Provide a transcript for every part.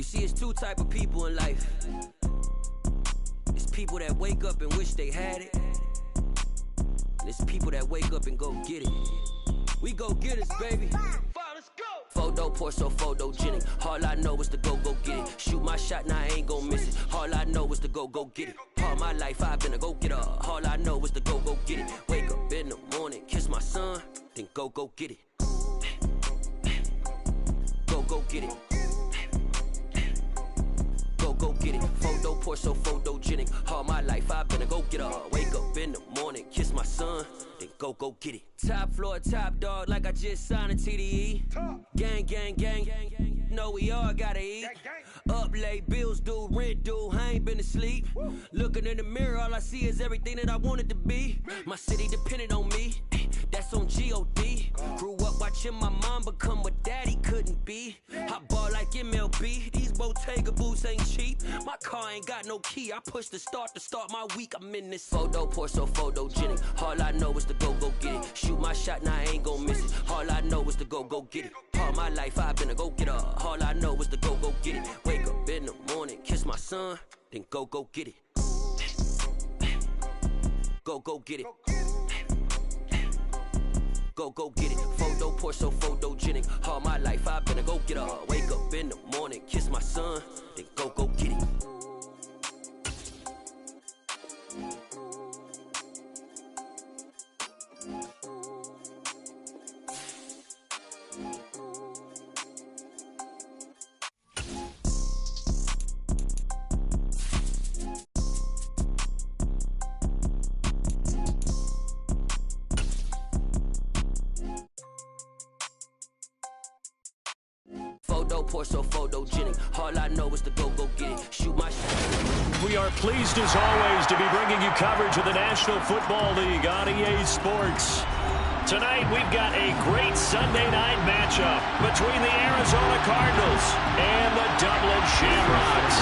You see, it's two type of people in life. It's people that wake up and wish they had it. And it's people that wake up and go get it. We go get it, baby. Let's go. Photo pour so photogenic. All I know is to go get it. Shoot my shot, now I ain't gon' miss it. All I know is to go get it. All my life I've been a go-getter. All I know is to go get it. Wake up in the morning, kiss my son, then go get it. Go get it. Go get it. Photo pour so photogenic. All my life I've been a go-getter. Wake up in the morning, kiss my son, then go get it. Top floor, top dog, like I just signed a TDE. Gang, gang, gang, gang. Know we all gotta eat. Up late, bills due, rent due, I ain't been asleep. Looking in the mirror, all I see is everything that I wanted to be. My city depended on me, that's on G.O.D. Grew up watching my mom become what daddy couldn't be. I ball like MLB, these Bottega boots ain't cheap. My car ain't got no key, I push the start to start my week. I'm in this photo pour so photogenic. All I know is to go get it. Shoot my shot, now I ain't gon' miss it. All I know is to go get it. All my life I've been a go-getter. All I know is to go get it. Wake up in the morning, kiss my son, then go get it. Go get it. Go get it. Photo pour so photogenic. All my life I've been a go-getter. Wake up in the morning, kiss my son, then go get it. Photo pour so photogenic. All I know is to go get it. Shoot my shot. We are pleased as always to be bringing you coverage of the National Football League on EA Sports. Tonight we've got a great Sunday night matchup between the Arizona Cardinals and the Dublin Shamrocks.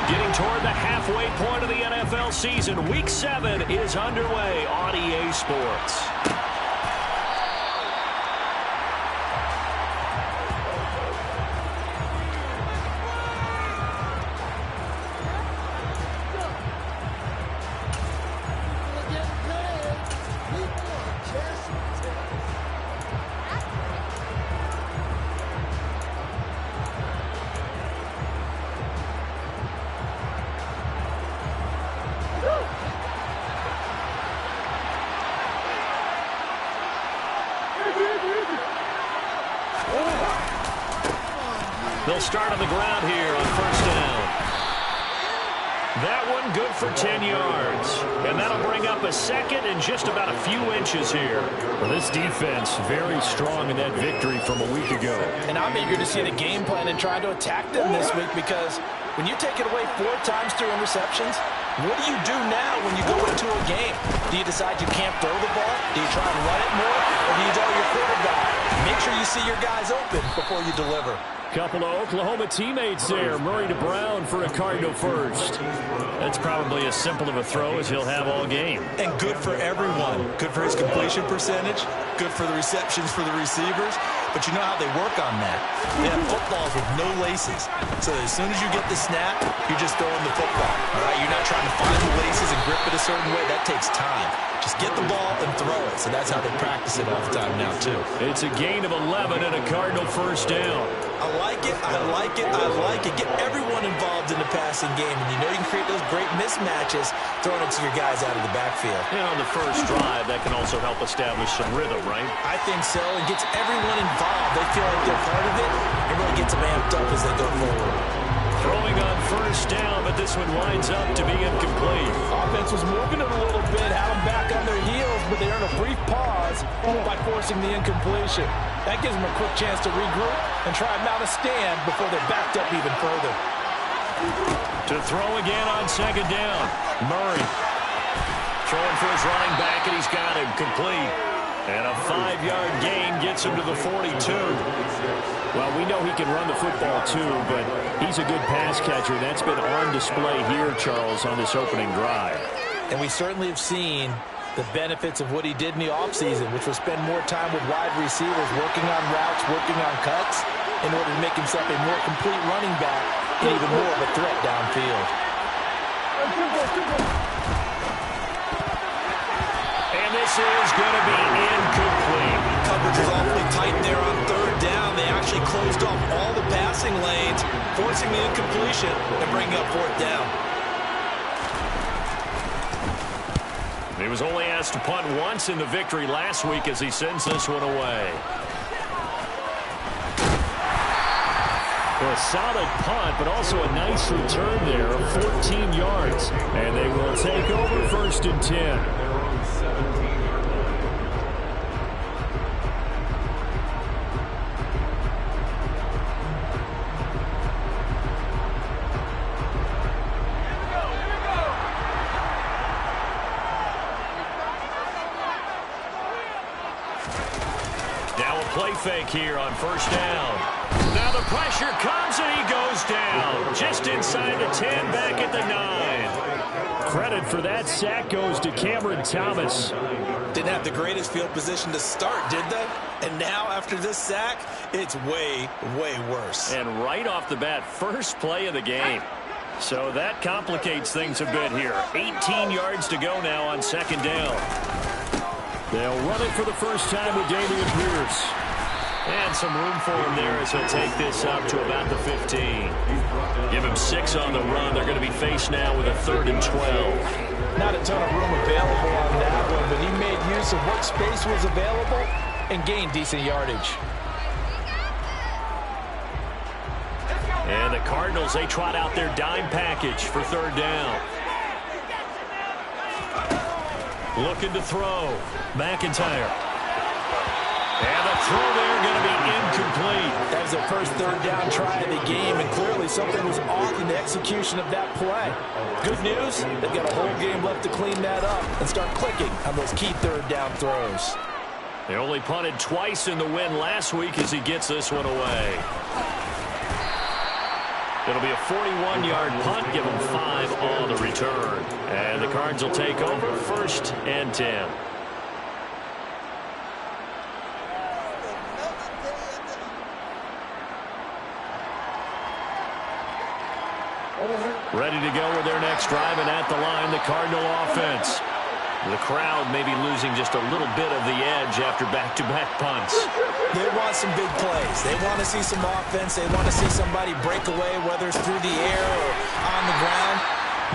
Getting toward the halfway point of the NFL season, Week 7 is underway on EA Sports. They'll start on the ground here on first down. That one good for 10 yards. And that'll bring up a second and just about a few inches here. Well, this defense very strong in that victory from a week ago. And I'm eager to see the game plan and try to attack them this week, because when you take it away 4 times through interceptions, what do you do now when you go into a game? Do you decide you can't throw the ball? Do you try and run it more? Or do you go your quarterback? Make sure you see your guys open before you deliver. Couple of Oklahoma teammates there. Murray to Brown for a Cardinal first. That's probably as simple of a throw as he'll have all game. And good for everyone. Good for his completion percentage. Good for the receptions for the receivers. But you know how they work on that. They have footballs with no laces. So as soon as you get the snap, you're just throwing the football. All right? You're not trying to find the laces and grip it a certain way. That takes time. Just get the ball and throw it. So that's how they practice it all the time now, too. It's a gain of 11 and a Cardinal first down. I like it, I like it, I like it. Get everyone involved in the passing game, and you know you can create those great mismatches throwing it to your guys out of the backfield. And on the first drive, that can also help establish some rhythm, right? I think so. It gets everyone involved. They feel like they're part of it. It really gets them amped up as they go forward. Throwing on first down, but this one winds up to be incomplete. Offense was moving it a little bit, had them back on their heels, but they earned a brief pause by forcing the incompletion. That gives them a quick chance to regroup and try and mount a stand before they're backed up even further. To throw again on second down. Murray throwing for his running back, and he's got him complete. And a 5-yard gain gets him to the 42. Well, we know he can run the football too, but he's a good pass catcher. That's been on display here, Charles, on this opening drive. And we certainly have seen The benefits of what he did in the offseason, which was spend more time with wide receivers, working on routes, working on cuts, in order to make himself a more complete running back and even more of a threat downfield. And this is going to be incomplete. Coverage was awfully tight there on third down. They actually closed off all the passing lanes, forcing the incompletion and bringing up fourth down. He was only asked to punt once in the victory last week as he sends this one away. Well, a solid punt, but also a nice return there of 14 yards. And they will take over 1st and 10. Play fake here on 1st down. Now the pressure comes and he goes down. Just inside the 10, back at the 9. Credit for that sack goes to Cameron Thomas. Didn't have the greatest field position to start, did they? And now after this sack, it's way, way worse. And right off the bat, first play of the game. So that complicates things a bit here. 18 yards to go now on 2nd down. They'll run it for the first time with Dameon Pierce. And some room for him there as he'll take this up to about the 15. Give him 6 on the run. They're going to be faced now with a 3rd and 12. Not a ton of room available on that one, but he made use of what space was available and gained decent yardage. And the Cardinals, they trot out their dime package for 3rd down. Looking to throw. McIntyre. And the throw there going to be incomplete. That was their first 3rd down try of the game, and clearly something was off in the execution of that play. Good news, they've got a whole game left to clean that up and start clicking on those key 3rd down throws. They only punted twice in the win last week as he gets this one away. It'll be a 41-yard punt, give him 5 on the return. And the Cards will take over 1st and 10. Ready to go with their next drive, and at the line, the Cardinal offense. The crowd maybe losing just a little bit of the edge after back-to-back punts. They want some big plays. They want to see some offense. They want to see somebody break away, whether it's through the air or on the ground.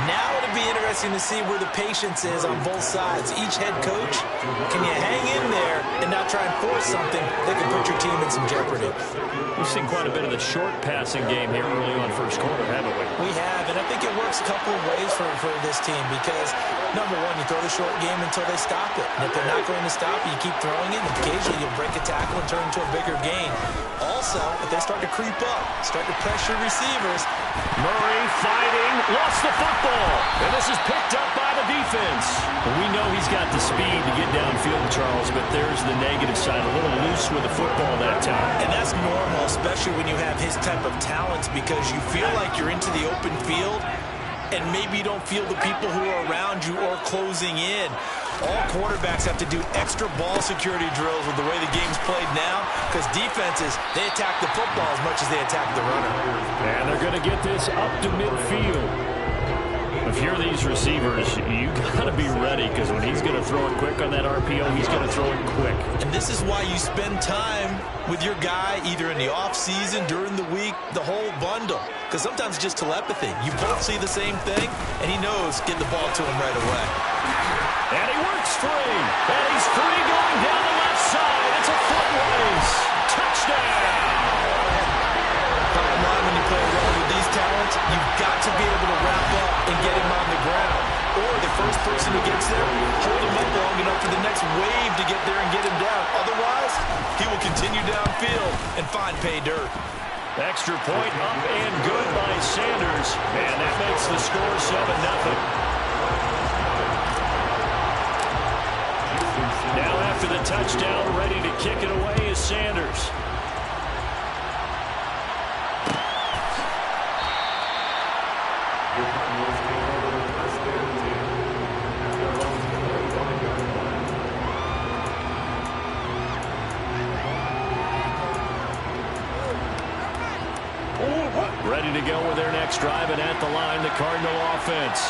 Now it'll be interesting to see where the patience is on both sides. Each head coach, can you hang in there and not try and force something that can put your team in some jeopardy? We've seen quite a bit of the short passing game here early on 1st quarter, haven't we? We have, and I think it works a couple of ways for this team because, number one, you throw the short game until they stop it. And if they're not going to stop it, you keep throwing it, and occasionally you'll break a tackle and turn into a bigger gain. Also, if they start to creep up, start to pressure receivers. Murray fighting, lost the football, and this is picked up by the defense. Well, we know he's got the speed to get downfield, Charles, but there's the negative side, a little loose with the football that time. And that's normal, especially when you have his type of talents, because you feel like you're into the open field, and maybe you don't feel the people who are around you or closing in. All quarterbacks have to do extra ball security drills with the way the game's played now, because defenses, they attack the football as much as they attack the runner. And they're going to get this up to midfield. If you're these receivers, you got to be ready, because when he's going to throw it quick on that RPO, he's going to throw it quick. And this is why you spend time with your guy either in the offseason, during the week, the whole bundle. Because sometimes it's just telepathy. You both see the same thing, and he knows get the ball to him right away. And he works free. And he's free going down the left side. It's a foot race. Touchdown. Bottom line, when you play around with these talents, you've got to be able to wrap up and get him on the ground. Or the first person who gets there, hold him up long enough for the next wave to get there and get him down. Otherwise, he will continue downfield and find pay dirt. Extra point up and good by Sanders. And that makes the score 7-0. Now after the touchdown, ready to kick it away is Sanders. Ready to go with their next drive, and at the line, the Cardinal offense.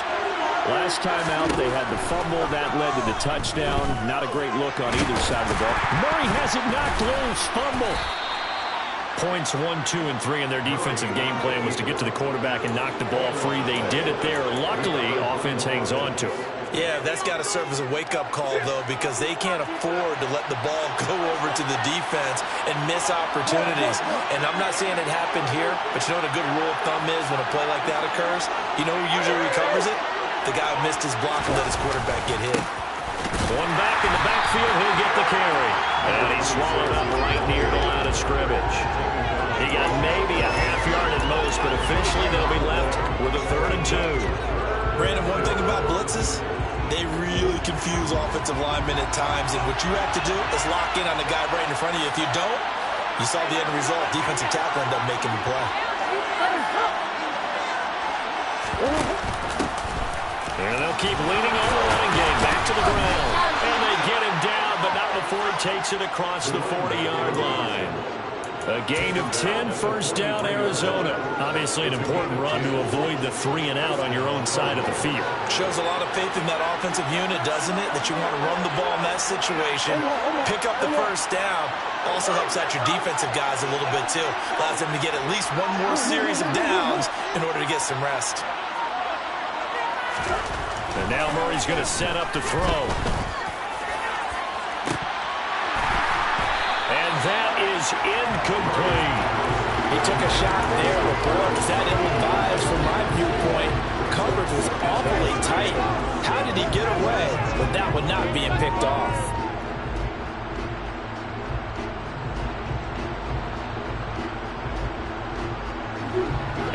Last time out, they had the fumble. That led to the touchdown. Not a great look on either side of the ball. Murray has it knocked loose. Fumble. Points 1, 2, and 3 in their defensive game plan was to get to the quarterback and knock the ball free. They did it there. Luckily, offense hangs on to it. Yeah, that's got to serve as a wake-up call, though, because they can't afford to let the ball go over to the defense and miss opportunities. And I'm not saying it happened here, but you know what a good rule of thumb is when a play like that occurs? You know who usually recovers it? The guy who missed his block and let his quarterback get hit. One back in the backfield, he'll get the carry. And he's swallowed up right near the line of scrimmage. He got maybe a half yard at most, but officially they'll be left with a 3rd and 2. Brandon, one thing about blitzes, they really confuse offensive linemen at times, and what you have to do is lock in on the guy right in front of you. If you don't, you saw the end result. Defensive tackle ended up making the play. And they'll keep leaning on the running game. Back to the ground. And they get him down, but not before he takes it across the 40-yard line. A gain of 10, first down, Arizona. Obviously an important run to avoid the 3 and out on your own side of the field. Shows a lot of faith in that offensive unit, doesn't it? That you want to run the ball in that situation, pick up the first down. Also helps out your defensive guys a little bit, too. Allows them to get at least one more series of downs in order to get some rest. And now Murray's going to set up to throw. And that is incomplete. He took a shot there, but boy, was that ill-advised from my viewpoint. Coverage was awfully tight. How did he get away with that one not being picked off?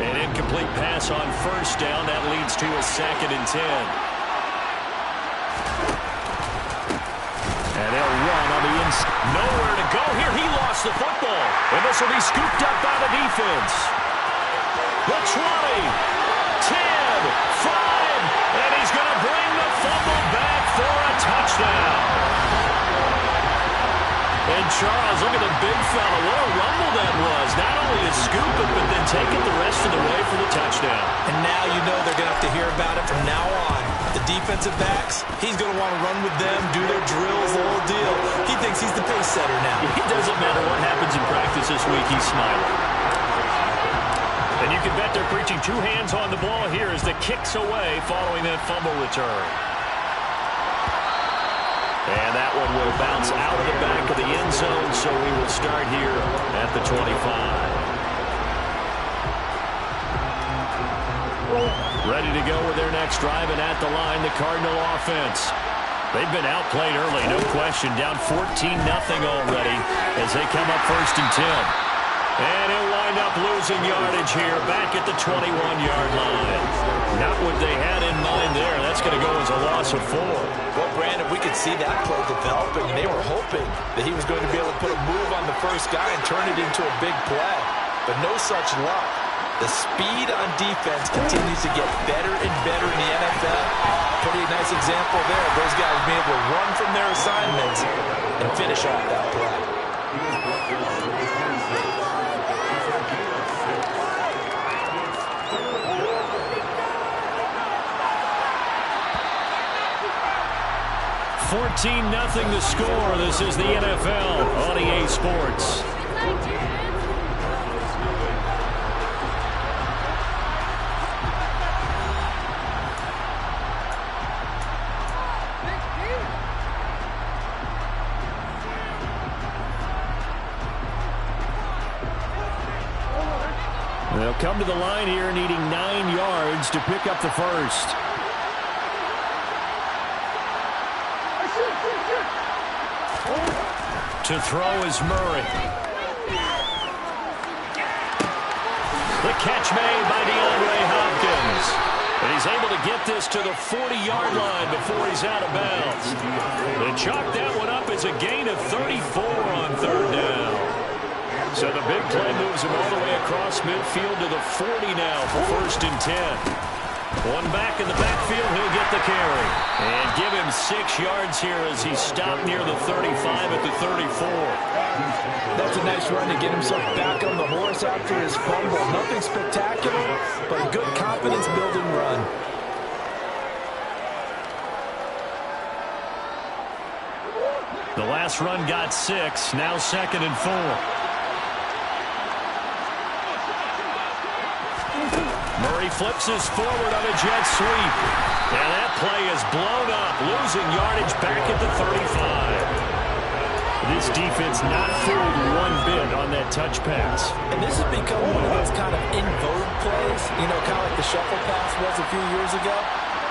An incomplete pass on first down. That leads to a 2nd and 10. And they'll run on the inside. Nowhere to go here. He lost the football. And this will be scooped up by the defense. The 20, 10, 5, and he's going to bring the fumble back for a touchdown. And Charles, look at the big fella. What a rumble that was. Not only to scoop it, but then take it the rest of the way for the touchdown. And now you know they're going to have to hear about it from now on. The defensive backs, he's going to want to run with them, do their drills, the whole deal. He thinks he's the pace setter now. It doesn't matter what happens in practice this week, he's smiling. And you can bet they're preaching 2 hands on the ball here as the kick's away following that fumble return. And that one will bounce out of the back of the end zone, so we will start here at the 25. Ready to go with their next drive, and at the line, the Cardinal offense. They've been outplayed early, no question. Down 14-0 already as they come up 1st and 10. And he'll wind up losing yardage here back at the 21-yard line. Not what they had in mind there. That's going to go as a loss of 4. Well, Brandon, we could see that play developing, and they were hoping that he was going to be able to put a move on the first guy and turn it into a big play. But no such luck. The speed on defense continues to get better and better in the NFL. Pretty nice example there of those guys being able to run from their assignments and finish off that play. $14-0 the score. This is the NFL on EA Sports. They'll come to the line here needing 9 yards to pick up the first. To throw is Murray. The catch made by DeAndre Hopkins. And he's able to get this to the 40-yard line before he's out of bounds. They chalk that one up as a gain of 34 on 3rd down. So the big play moves him all the way across midfield to the 40 now for 1st and 10. One back in the backfield, he'll get the carry. And give him 6 yards here as he stopped near the 35 at the 34. That's a nice run to get himself back on the horse after his fumble. Nothing spectacular, but a good confidence-building run. The last run got 6, now 2nd and 4. Murray flips his forward on a jet sweep. And that play is blown up, losing yardage back at the 35. This defense not fooled one bit on that touch pass. And this has become one of those kind of in vogue plays, you know, kind of like the shuffle pass was a few years ago.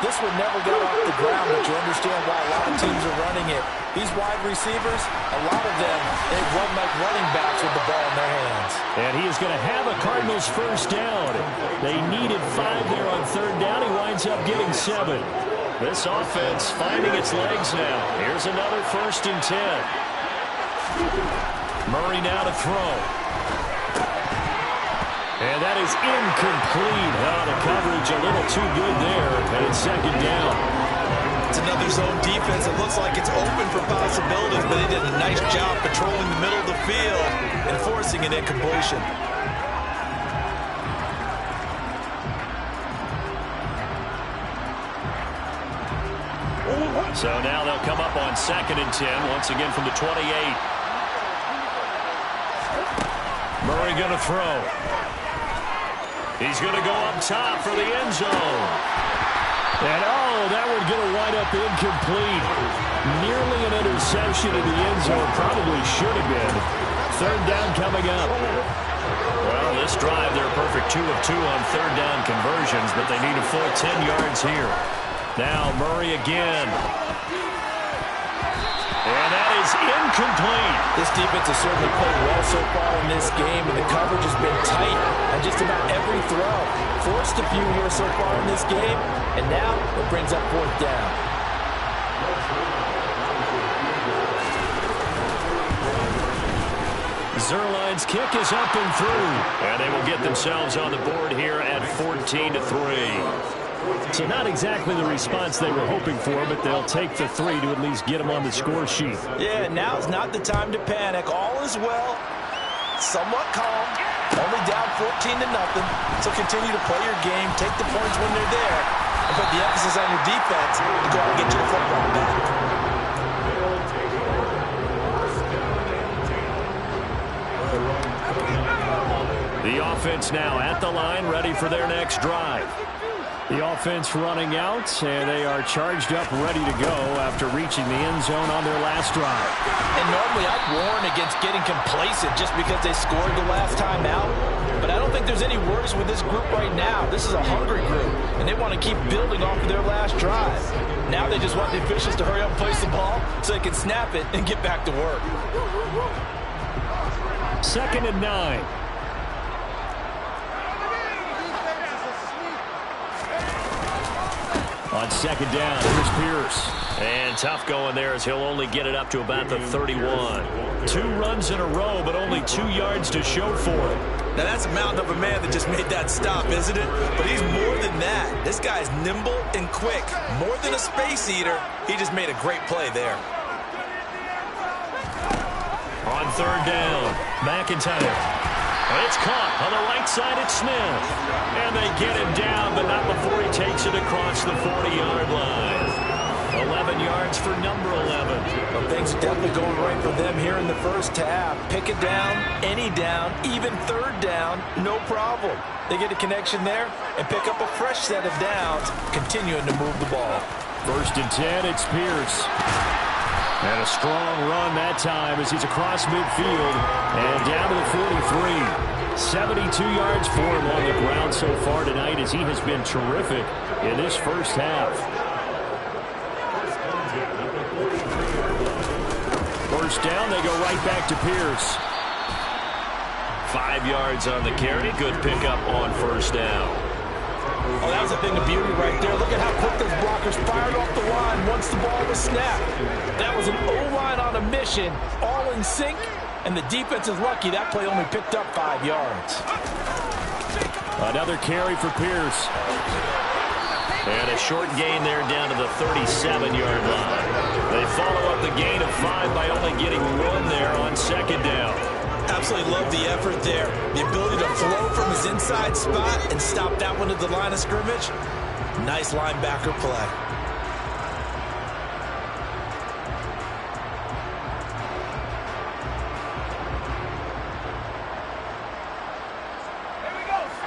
This one never got off the ground, but you understand why a lot of teams are running it. These wide receivers, a lot of them, they run like running backs with the ball in their hands. And he is going to have a Cardinals first down. They needed 5 there on 3rd down. He winds up getting 7. This offense finding its legs now. Here's another 1st and 10. Murray now to throw. And that is incomplete. Oh, the coverage a little too good there. And it's 2nd down. It's another zone defense. It looks like it's open for possibilities, but they did a nice job patrolling the middle of the field and forcing an incompletion. So now they'll come up on 2nd and 10, once again from the 28. Murray going to throw. He's going to go up top for the end zone. And, oh, that one going to wind up incomplete. Nearly an interception in the end zone. Probably should have been. 3rd down coming up. Well, this drive, they're perfect 2 of 2 on 3rd down conversions, but they need a full 10 yards here. Now Murray again. And that is incomplete. This defense has certainly played well so far in this game, and the coverage has been tight on just about every throw. Forced a few here so far in this game, and now it brings up 4th down. Zerline's kick is up and through. And they will get themselves on the board here at 14-3. So not exactly the response they were hoping for, but they'll take the 3 to at least get them on the score sheet. Yeah, now's not the time to panic. All is well. Somewhat calm. Only down 14-0. So continue to play your game, take the points when they're there, and put the emphasis on your defense to go out and get you the football back. The offense now at the line, ready for their next drive. The offense running out, and they are charged up, ready to go after reaching the end zone on their last drive. And normally I'd warn against getting complacent just because they scored the last time out. But I don't think there's any worries with this group right now. This is a hungry group, and they want to keep building off of their last drive. Now they just want the officials to hurry up and place the ball so they can snap it and get back to work. 2nd and 9. On 2nd down, here's Pierce. And tough going there as he'll only get it up to about the 31. 2 runs in a row, but only 2 yards to show for it. Now that's a mountain of a man that just made that stop, isn't it? But he's more than that. This guy's nimble and quick. More than a space eater, he just made a great play there. On 3rd down, McIntyre. And it's caught on the right side at Smith. And they get him down, but not before he takes it across the 40-yard line. 11 yards for number 11. Well, things are definitely going right for them here in the first half. Pick it down, any down, even 3rd down, no problem. They get a connection there and pick up a fresh set of downs, continuing to move the ball. 1st and 10, it's Pierce. And a strong run that time as he's across midfield and down to the 43. 72 yards for him on the ground so far tonight as he has been terrific in this first half. 1st down, they go right back to Pierce. 5 yards on the carry. Good pickup on 1st down. Oh, that was a thing of beauty right there. Look at how quick those blockers fired off the line once the ball was snapped. That was an O-line on a mission, all in sync, and the defense is lucky that play only picked up 5 yards. Another carry for Pierce. And a short gain there down to the 37-yard line. They follow up the gain of 5 by only getting 1 there on second down. Absolutely love the effort there. The ability to flow from his inside spot and stop that one at the line of scrimmage. Nice linebacker play.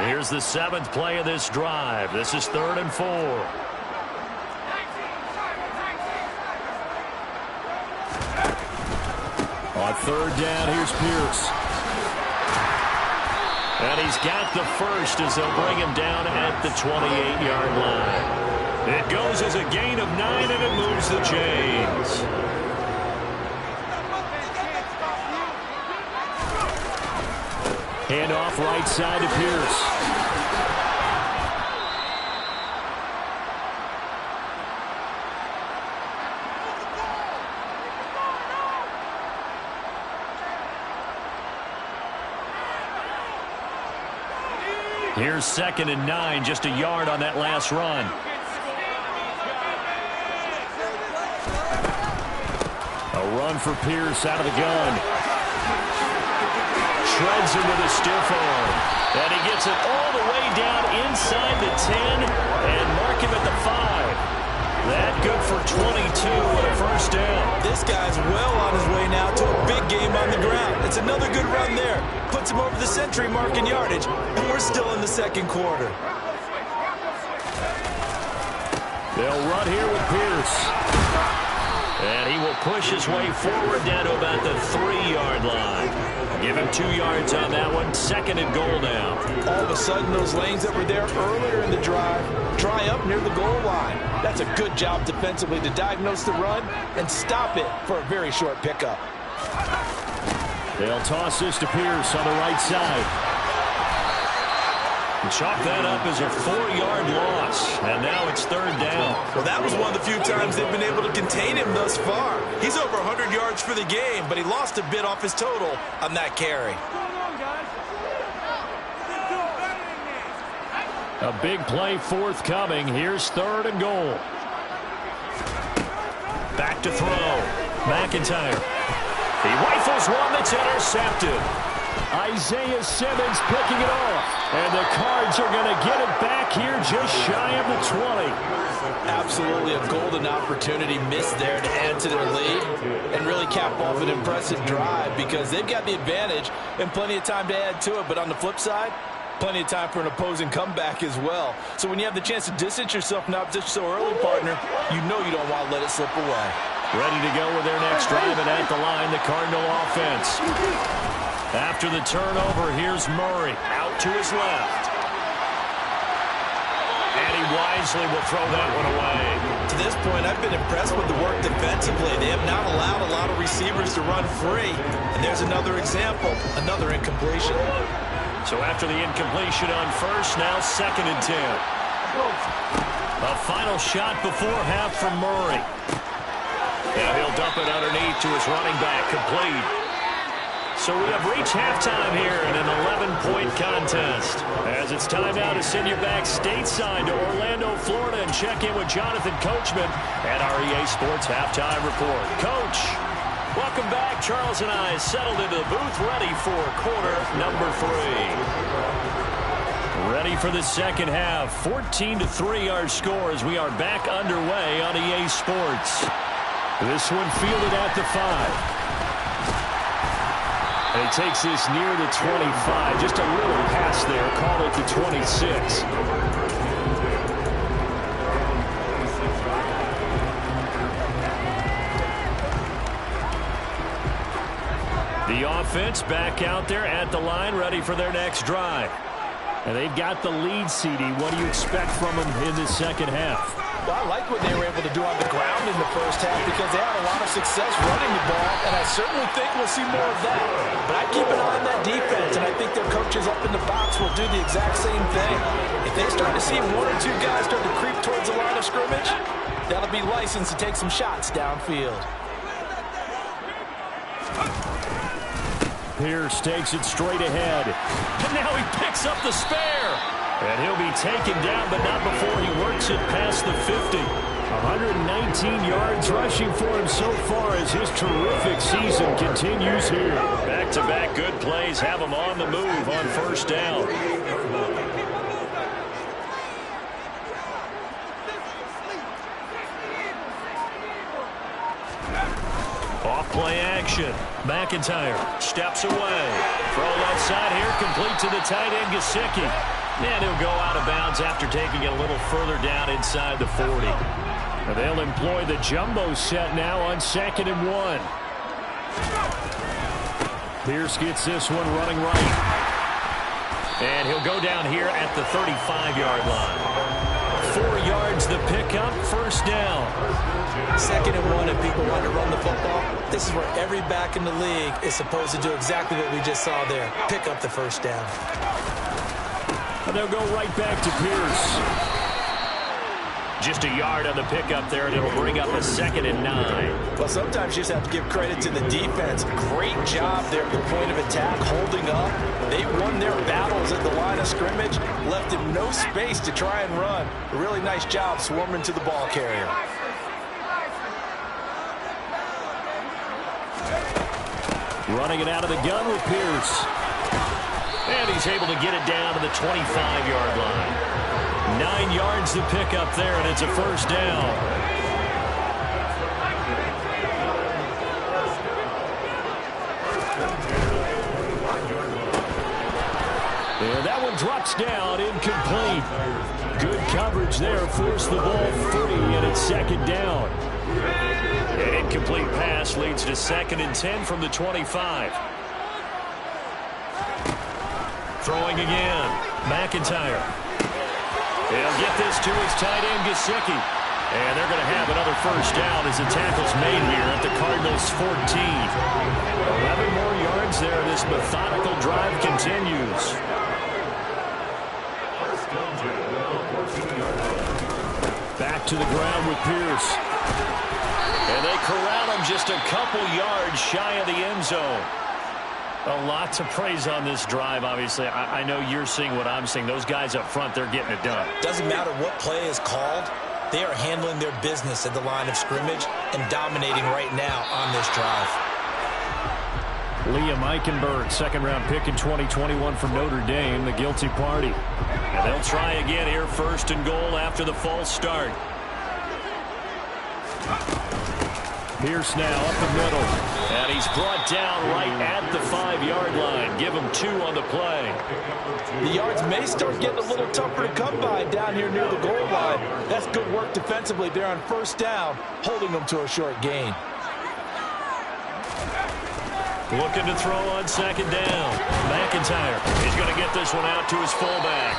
Here's the 7th play of this drive. This is 3rd and 4. On 3rd down, here's Pierce. And he's got the first as they'll bring him down at the 28-yard line. It goes as a gain of 9, and it moves the chains. Hand off right side to Pierce. Here's 2nd and 9, just a yard on that last run. A run for Pierce out of the gun. Shreds him with a stiff arm. And he gets it all the way down inside the 10 and mark him at the 5. That good for 22 and a first down. This guy's well on his way now to a big game on the ground. It's another good run there. Puts him over the century mark in yardage, and we're still in the 2nd quarter. They'll run here with Pierce. And he will push his way forward down to about the 3-yard line. Give him 2 yards on that one. 2nd and goal now. All of a sudden, those lanes that were there earlier in the drive dry up near the goal line. That's a good job defensively to diagnose the run and stop it for a very short pickup. They'll toss this to Pierce on the right side. Chalk that up as a 4-yard loss, and now it's 3rd down. Well, that was one of the few times they've been able to contain him thus far. He's over 100 yards for the game, but he lost a bit off his total on that carry. A big play forthcoming. Here's 3rd and goal. Back to throw. McIntyre. He rifles one that's intercepted. Isaiah Simmons picking it off. And the Cards are going to get it back here just shy of the 20. Absolutely a golden opportunity missed there to add to their lead and really cap off an impressive drive because they've got the advantage and plenty of time to add to it. But on the flip side, plenty of time for an opposing comeback as well. So when you have the chance to distance yourself from opposition so early, partner, you know you don't want to let it slip away. Ready to go with their next drive, and at the line, the Cardinal offense. After the turnover, here's Murray out to his left. And he wisely will throw that one away. To this point, I've been impressed with the work defensively. They have not allowed a lot of receivers to run free. And there's another example, another incompletion. So after the incompletion on first, now 2nd and 10. A final shot before half from Murray. Now he'll dump it underneath to his running back, complete. So we have reached halftime here in an 11-point contest. As it's time now to send you back stateside to Orlando, Florida, and check in with Jonathan Coachman at our EA Sports Halftime Report. Coach, welcome back. Charles and I settled into the booth, ready for quarter number 3. Ready for the second half. 14-3 our score as we are back underway on EA Sports. This one fielded at the 5. And he takes this near the 25. Just a little pass there. Call it the 26. The offense back out there at the line, ready for their next drive. And they've got the lead, CD. What do you expect from them in the second half? Well, I like what they were able to do on the ground in the first half because they had a lot of success running the ball, and I certainly think we'll see more of that. But I keep an eye on that defense, and I think their coaches up in the box will do the exact same thing. If they start to see 1 or 2 guys start to creep towards the line of scrimmage, that'll be licensed to take some shots downfield. Pierce takes it straight ahead. And now he picks up the spare. And he'll be taken down, but not before he works it past the 50. 119 yards rushing for him so far as his terrific season continues here. Back-to-back good plays have him on the move on first down. Off-play action. McIntyre steps away. Throw left side here, complete to the tight end, Gesicki. And he'll go out of bounds after taking it a little further down inside the 40. And they'll employ the jumbo set now on 2nd and 1. Pierce gets this one running right. And he'll go down here at the 35-yard line. 4 yards the pickup, first down. 2nd and 1, if people want to run the football, this is where every back in the league is supposed to do exactly what we just saw there. Pick up the first down. And they'll go right back to Pierce. Just a yard on the pickup there, and it'll bring up a 2nd and 9. Well, sometimes you just have to give credit to the defense. Great job there at the point of attack, holding up. They won their battles at the line of scrimmage, left him no space to try and run. A really nice job swarming to the ball carrier. Running it out of the gun with Pierce. And he's able to get it down to the 25-yard line. 9 yards to pick up there, and it's a first down. And that one drops down, incomplete. Good coverage there, forced the ball free, and it's 2nd down. An incomplete pass leads to 2nd and 10 from the 25. Throwing again, McIntyre. He'll get this to his tight end, Gesicki. And they're going to have another first down as the tackle's made here at the Cardinals' 14. 11 more yards there. This methodical drive continues. Back to the ground with Pierce. And they corral him just a couple yards shy of the end zone. A lot to praise on this drive, obviously. I know you're seeing what I'm seeing. Those guys up front, they're getting it done. Doesn't matter what play is called. They are handling their business at the line of scrimmage and dominating right now on this drive. Liam Eichenberg, 2nd-round pick in 2021 from Notre Dame, the guilty party. And they'll try again here, 1st and goal after the false start. Pierce now up the middle. And he's brought down right at the 5-yard line. Give him 2 on the play. The yards may start getting a little tougher to come by down here near the goal line. That's good work defensively there on first down, holding them to a short gain. Looking to throw on 2nd down. McIntyre is going to get this one out to his fullback.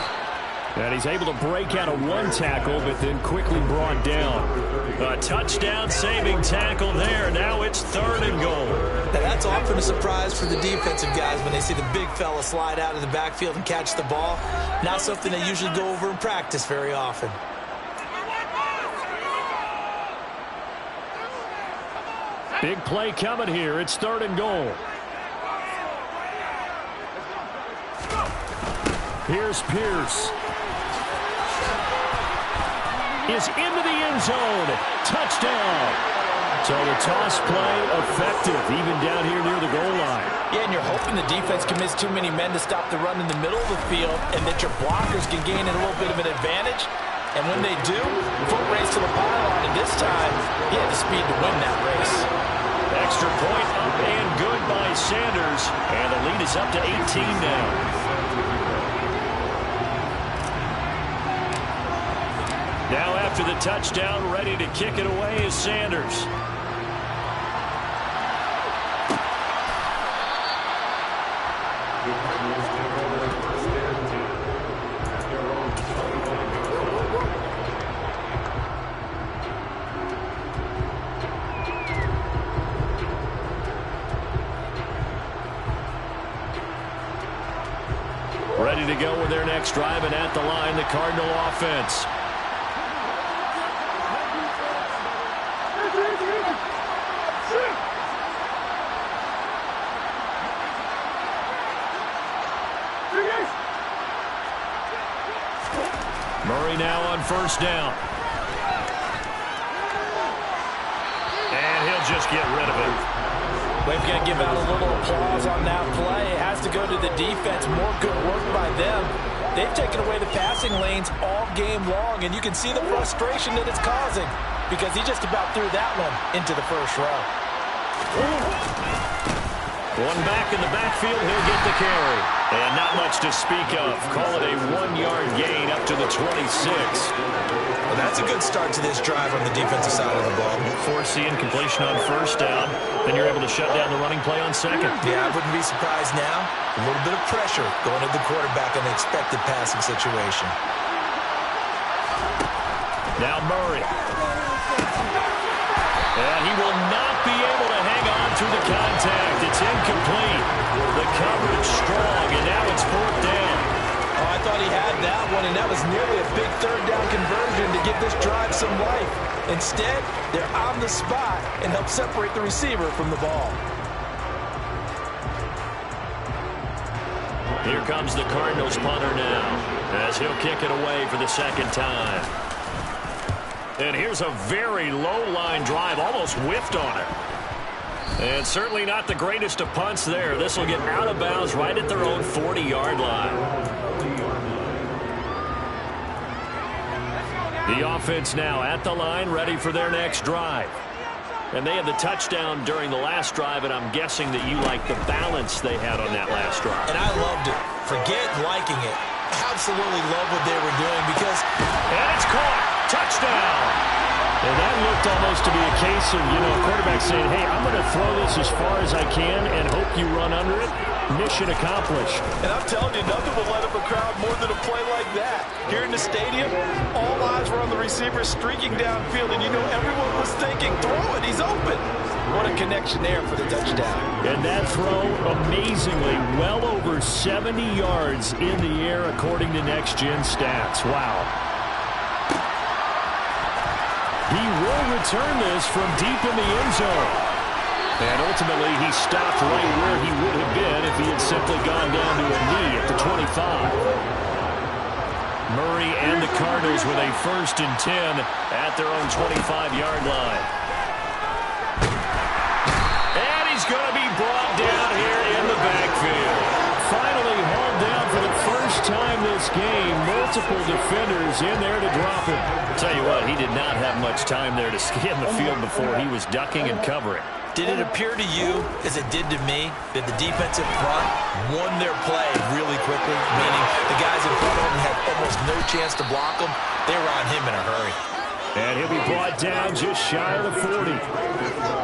And he's able to break out of 1 tackle, but then quickly brought down. A touchdown-saving tackle there. Now it's 3rd and goal. Now that's often a surprise for the defensive guys when they see the big fella slide out of the backfield and catch the ball. Not something they usually go over in practice very often. Big play coming here. It's 3rd and goal. Here's Pierce. Is into the end zone. Touchdown. So the toss play effective, even down here near the goal line. Yeah, and you're hoping the defense commits too many men to stop the run in the middle of the field and that your blockers can gain a little bit of an advantage. And when they do, foot race to the pylon, and this time, he had the speed to win that race. Extra point up and good by Sanders. And the lead is up to 18 now. Now after the touchdown, ready to kick it away is Sanders. Ready to go with their next drive, and at the line, the Cardinal offense. Murray now on first down. And he'll just get rid of it. We've got to give out a little applause on that play. It has to go to the defense. More good work by them. They've taken away the passing lanes all game long, and you can see the frustration that it's causing because he just about threw that one into the first row. One back in the backfield, he'll get the carry. And not much to speak of. Call it a 1-yard gain up to the 26. Well, that's a good start to this drive on the defensive side of the ball. Force the incompletion on first down. Then you're able to shut down the running play on second. Yeah, I wouldn't be surprised now. A little bit of pressure going to the quarterback in the expected passing situation. Now Murray. And he will not be able to hang on through the contact. It's incomplete. The coverage strong, and now it's fourth down. Oh, I thought he had that one, and that was nearly a big third down conversion to give this drive some life. Instead, they're on the spot and help separate the receiver from the ball. Here comes the Cardinals punter now as he'll kick it away for the second time. And here's a very low-line drive, almost whiffed on it. And certainly not the greatest of punts there. This will get out of bounds right at their own 40-yard line. The offense now at the line, ready for their next drive. And they had the touchdown during the last drive, and I'm guessing that you like the balance they had on that last drive. And I loved it. Forget liking it. Absolutely love what they were doing because... And it's caught. Touchdown. And that looked almost to be a case of, a quarterback saying, hey, I'm going to throw this as far as I can and hope you run under it. Mission accomplished. And I'm telling you, nothing will light up a crowd more than a play like that. Here in the stadium, all eyes were on the receiver streaking downfield, and everyone was thinking, throw it, he's open. What a connection there for the touchdown. And that throw, amazingly, well over 70 yards in the air, according to Next Gen Stats. Wow. He will return this from deep in the end zone. And ultimately, he stopped right where he would have been if he had simply gone down to a knee at the 25. Murray and the Cardinals with a 1st and 10 at their own 25-yard line. And he's going to be brought down here in the backfield. Finally hauled down for the first time this game. Multiple defenders in there to drop him. I'll tell you what, he did not have much time there to scan the field before he was ducking and covering. Did it appear to you, as it did to me, that the defensive front won their play really quickly? Meaning the guys in front of them had almost no chance to block them. They were on him in a hurry. And he'll be brought down just shy of the 40.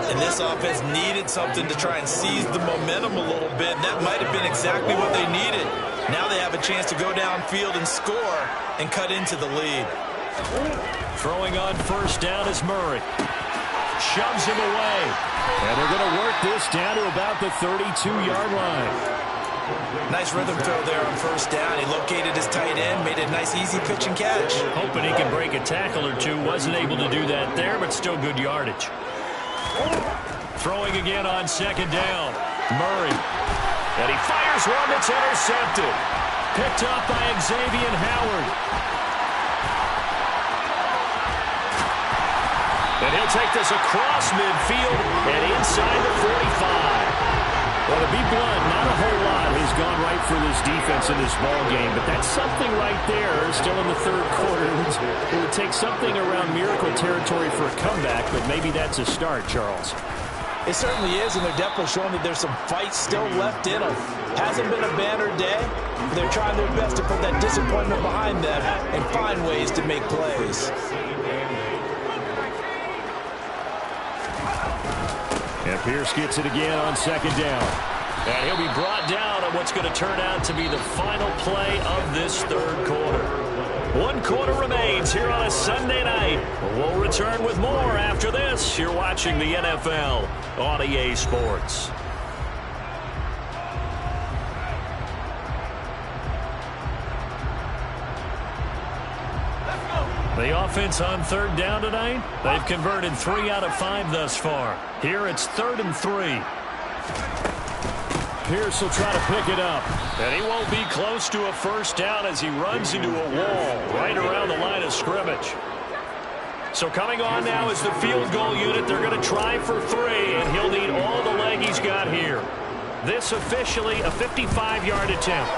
And this offense needed something to try and seize the momentum a little bit. And that might have been exactly what they needed. Now they have a chance to go downfield and score and cut into the lead. Throwing on first down is Murray. Shoves him away. And they're going to work this down to about the 32-yard line. Nice rhythm throw there on first down. He located his tight end, made a nice easy pitch and catch. Hoping he can break a tackle or two. Wasn't able to do that there, but still good yardage. Throwing again on second down. Murray. And he fires one that's intercepted. Picked up by Xavier Howard. And he'll take this across midfield and inside the 45. Well, to be blunt, not a whole lot has gone right for this defense in this ball game, but that's something right there still in the third quarter. It would take something around miracle territory for a comeback, but maybe that's a start, Charles. It certainly is, and they're definitely showing that there's some fight still left in them. Hasn't been a banner day, but they're trying their best to put that disappointment behind them and find ways to make plays. And Pierce gets it again on second down. And he'll be brought down on what's going to turn out to be the final play of this third quarter. 1 quarter remains here on a Sunday night. We'll return with more after this. You're watching the NFL on EA Sports. The offense on third down tonight, they've converted 3 out of 5 thus far. Here it's 3rd and 3. Pierce will try to pick it up. And he won't be close to a first down as he runs into a wall right around the line of scrimmage. So coming on now is the field goal unit. They're going to try for 3, and he'll need all the leg he's got here. This officially a 55-yard attempt.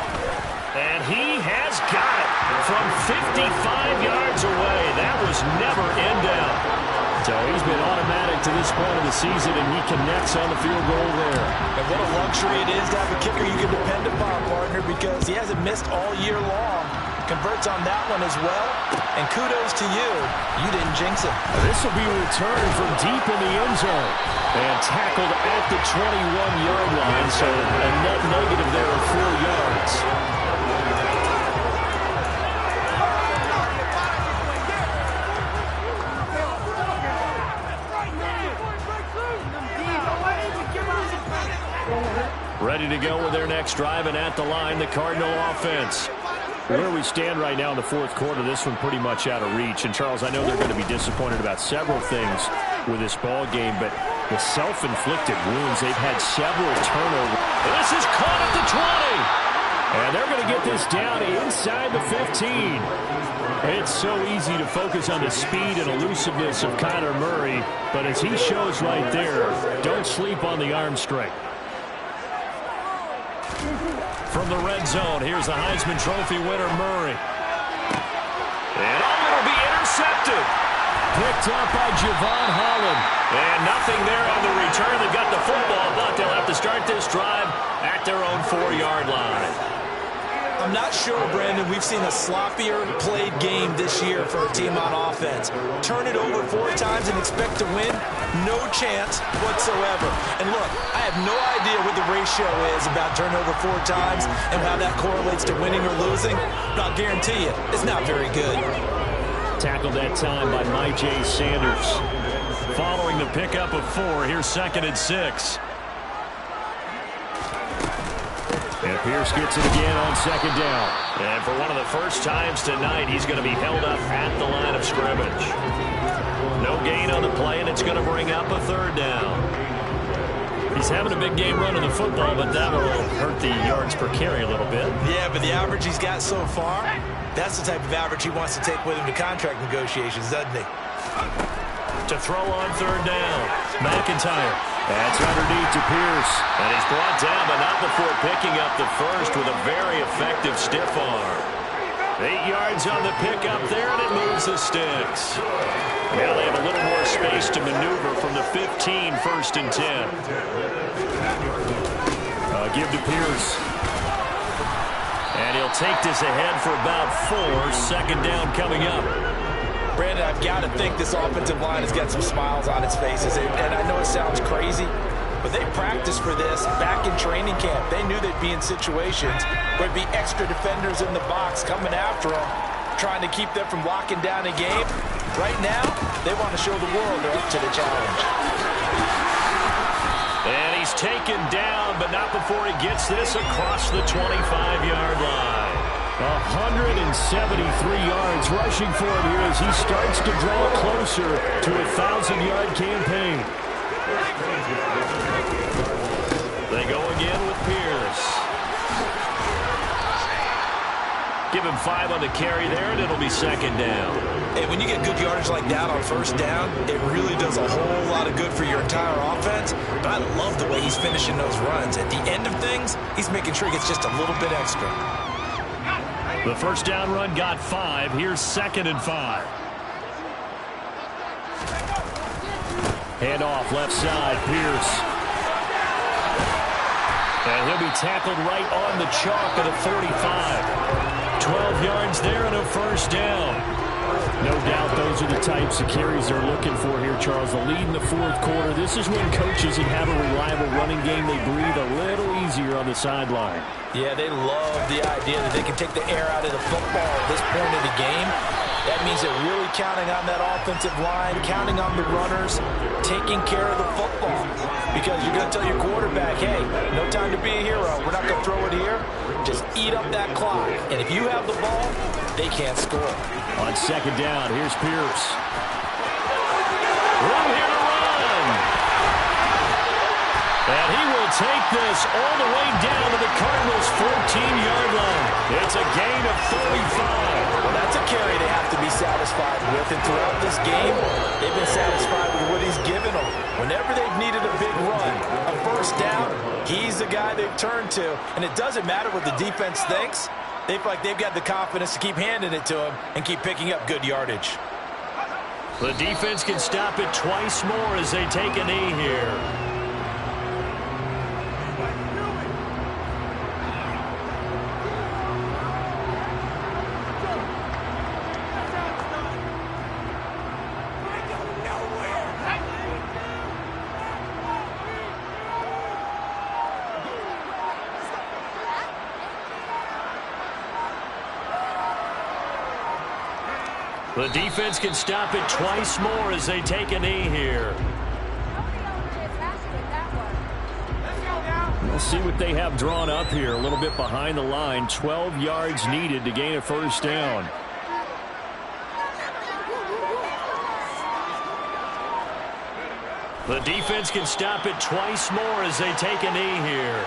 And he has got it from 55 yards away. That was never in doubt. So he's been automatic to this point of the season, and he connects on the field goal there. And what a luxury it is to have a kicker you can depend upon, partner, because he hasn't missed all year long. Converts on that one as well. And kudos to you. You didn't jinx him. This will be returned from deep in the end zone. And tackled at the 21-yard line, so a net negative there of 4 yards. Ready to go with their next drive, and at the line, the Cardinal offense. Where we stand right now in the fourth quarter, this one pretty much out of reach. And, Charles, I know they're going to be disappointed about several things with this ball game, but the self-inflicted wounds, they've had several turnovers. This is caught at the 20. And they're going to get this down inside the 15. It's so easy to focus on the speed and elusiveness of Kyler Murray, but as he shows right there, don't sleep on the arm strength. From the red zone, here's the Heisman Trophy winner, Murray. And it'll be intercepted. Picked up by Javon Holland. And nothing there on the return. They got the football, but they'll have to start this drive at their own 4-yard line. I'm not sure, Brandon, we've seen a sloppier played game this year for a team on offense. Turn it over 4 times and expect to win? No chance whatsoever. And look, I have no idea what the ratio is about turnover 4 times and how that correlates to winning or losing, but I'll guarantee you, it's not very good. Tackled that time by Myjai Sanders. Following the pickup of 4, here's 2nd and 6. And Pierce gets it again on 2nd down. And for one of the first times tonight, he's going to be held up at the line of scrimmage. No gain on the play, and it's going to bring up a 3rd down. He's having a big game running the football, but that will hurt the yards per carry a little bit. Yeah, but the average he's got so far, that's the type of average he wants to take with him to contract negotiations, doesn't he? To throw on 3rd down, McIntyre. That's underneath to Pierce. And he's brought down, but not before picking up the first with a very effective stiff arm. 8 yards on the pickup there, and it moves the sticks. Now they have a little more space to maneuver from the 15, 1st and 10. Give to Pierce. And he'll take this ahead for about 4. 2nd down coming up. Brandon, I've got to think this offensive line has got some smiles on its faces. And I know it sounds crazy, but they practiced for this back in training camp. They knew they'd be in situations where there'd be extra defenders in the box coming after them, trying to keep them from locking down a game. Right now, they want to show the world they're up to the challenge. And he's taken down, but not before he gets this across the 25-yard line. 173 yards rushing for him here as he starts to draw closer to a 1,000-yard campaign. They go again with Pierce. Give him 5 on the carry there, and it'll be 2nd down. Hey, when you get good yardage like that on 1st down, it really does a whole lot of good for your entire offense. But I love the way he's finishing those runs. At the end of things, he's making sure he gets just a little bit extra. The 1st down run got 5. Here's 2nd and 5. Hand off left side, Pierce. And he'll be tackled right on the chalk of the 45. 12 yards there and a 1st down. No doubt those are the types of carries they're looking for here, Charles. The lead in the 4th quarter. This is when coaches that have a reliable running game, they breathe a little easier on the sideline. Yeah, they love the idea that they can take the air out of the football at this point of the game. That means they're really counting on that offensive line, counting on the runners, taking care of the football. Because you're going to tell your quarterback, hey, no time to be a hero. We're not going to throw it here. Just eat up that clock. And if you have the ball, they can't score. On 2nd down, here's Pierce. Room here to run. And he will take this all the way down to the Cardinals' 14-yard line. It's a gain of 35. Well, that's a carry they have to be satisfied with. And throughout this game, they've been satisfied with what he's given them. Whenever they've needed a big run, a first down, he's the guy they've turned to. And it doesn't matter what the defense thinks. They feel like they've got the confidence to keep handing it to him and keep picking up good yardage. The defense can stop it twice more as they take a knee here. The defense can stop it twice more as they take a knee here. We'll see what they have drawn up here. A little bit behind the line. 12 yards needed to gain a first down. The defense can stop it twice more as they take a knee here.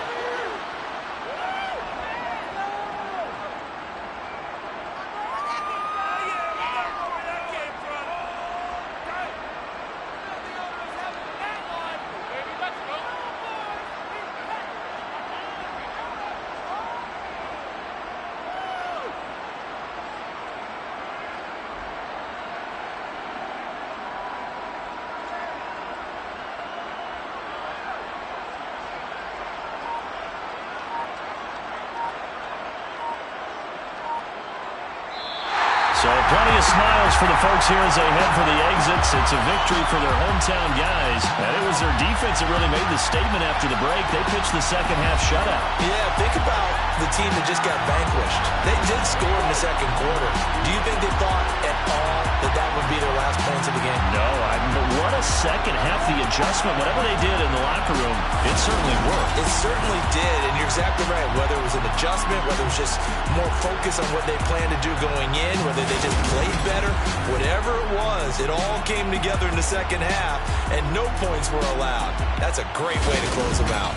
So plenty of smiles for the folks here as they head for the exits. It's a victory for their hometown guys. And it was their defense that really made the statement after the break. They pitched the second half shutout. Yeah, think about the team that just got vanquished. They did score in the second quarter. Do you think they thought at all that that would be their last points of the game? No, but what a second half. The adjustment, whatever they did in the locker room, it certainly worked. It certainly did, and you're exactly right. Whether it was an adjustment, whether it was just more focus on what they planned to do going in, whether they just played better, whatever it was, it all came together in the second half, and no points were allowed. That's a great way to close them out.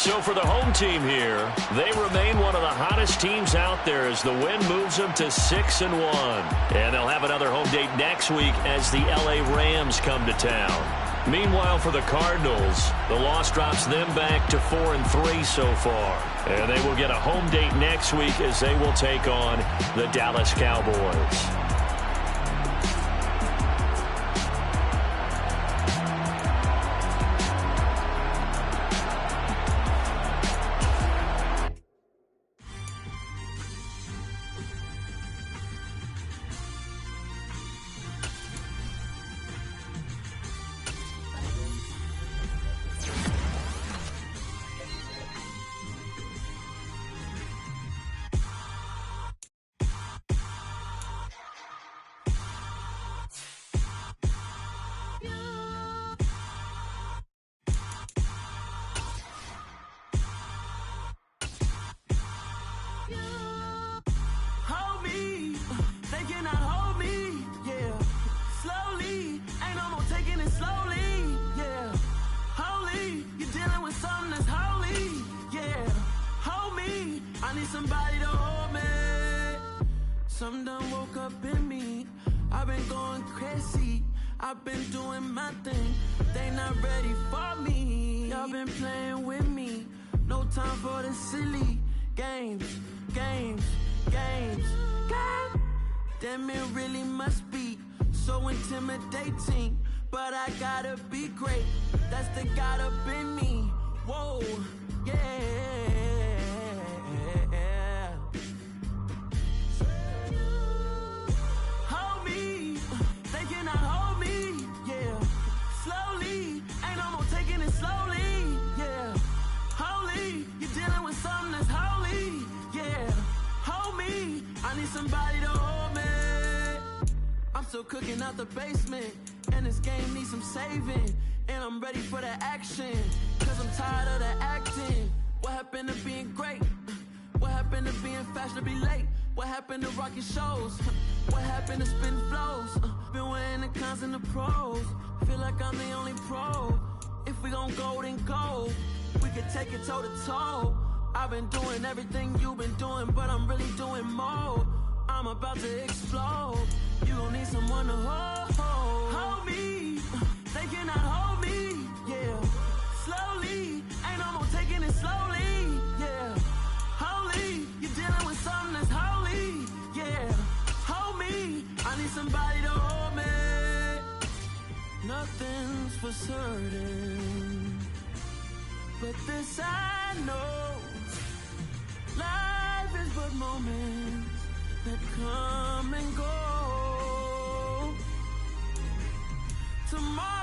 So for the home team here, they remain one of the hottest teams out there as the win moves them to 6-1. And they'll have another home date next week as the LA Rams come to town. Meanwhile, for the Cardinals, the loss drops them back to 4-3 so far. And they will get a home date next week as they will take on the Dallas Cowboys. Somebody to hold me. Something done woke up in me. I've been going crazy. I've been doing my thing. They not ready for me. Y'all been playing with me. No time for the silly games. Damn, it really must be so intimidating. But I gotta be great. That's the God up in me. Whoa, yeah. Somebody to hold me. I'm still cooking out the basement, and this game needs some saving. And I'm ready for the action, cause I'm tired of the acting. What happened to being great? What happened to being fashionably late? What happened to rocking shows? What happened to spin flows? Been wearing the cons and the pros. Feel like I'm the only pro. If we golden gold. We could take it toe to toe. I've been doing everything you've been doing, but I'm really doing more. I'm about to explode. You gon' need someone to hold me. They cannot hold me, yeah. Slowly, ain't no more taking it slowly, yeah. Holy, you're dealing with something that's holy, yeah. Hold me, I need somebody to hold me. Nothing's for certain, but this I know. Life is but moments that come and go. Tomorrow